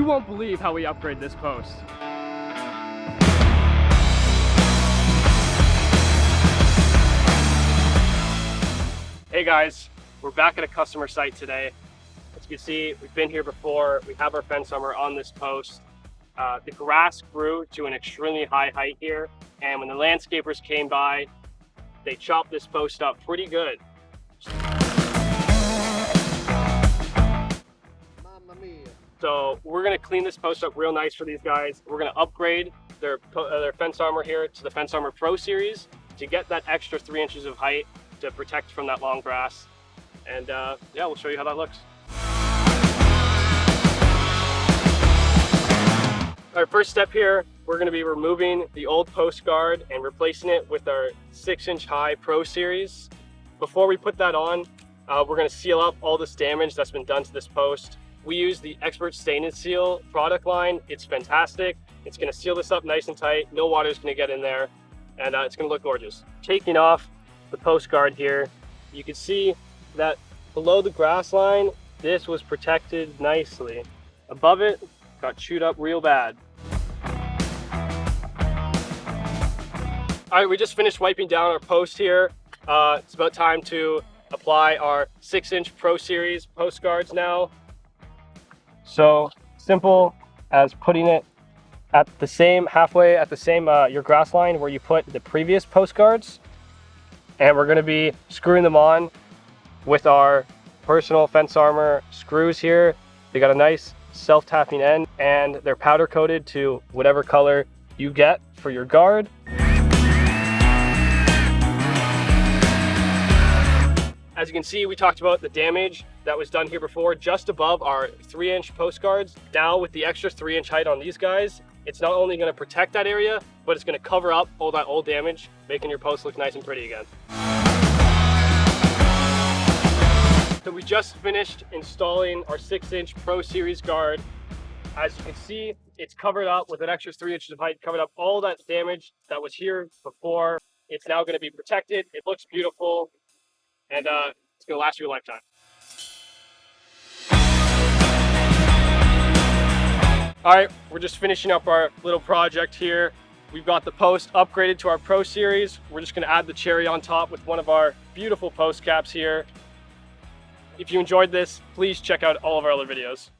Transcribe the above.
You won't believe how we upgrade this post. Hey guys, we're back at a customer site today. As you can see, we've been here before. We have our fence armor on this post. The grass grew to an extremely high height here, and when the landscapers came by, they chopped this post up pretty good. So we're gonna clean this post up real nice for these guys. We're gonna upgrade their fence armor here to the Fence Armor Pro Series to get that extra 3 inches of height to protect from that long grass. And yeah, we'll show you how that looks. Our first step here, we're going to be removing the old post guard and replacing it with our 6-inch high Pro Series. Before we put that on, we're going to seal up all this damage that's been done to this post. We use the Expert Stain and Seal product line. It's fantastic. It's going to seal this up nice and tight. No water is going to get in there, and it's going to look gorgeous. Taking off the post guard here, you can see that below the grass line, this was protected nicely. Above it, got chewed up real bad. All right, we just finished wiping down our post here. It's about time to apply our 6-inch Pro Series post guards now. So simple as putting it at the same, halfway at the same your grass line where you put the previous post guards. And we're gonna be screwing them on with our personal fence armor screws here. They got a nice self-tapping end, and they're powder coated to whatever color you get for your guard. As you can see, we talked about the damage that was done here before, just above our 3-inch post guards. Now with the extra 3-inch height on these guys, it's not only going to protect that area, but it's going to cover up all that old damage, making your post look nice and pretty again. So we just finished installing our 6-inch Pro Series guard. As you can see, it's covered up with an extra 3 inches of height, covered up all that damage that was here before. It's now going to be protected. It looks beautiful, and it's going to last you a lifetime. All right, we're just finishing up our little project here. We've got the post upgraded to our Pro Series. We're just going to add the cherry on top with one of our beautiful post caps here. If you enjoyed this, please check out all of our other videos.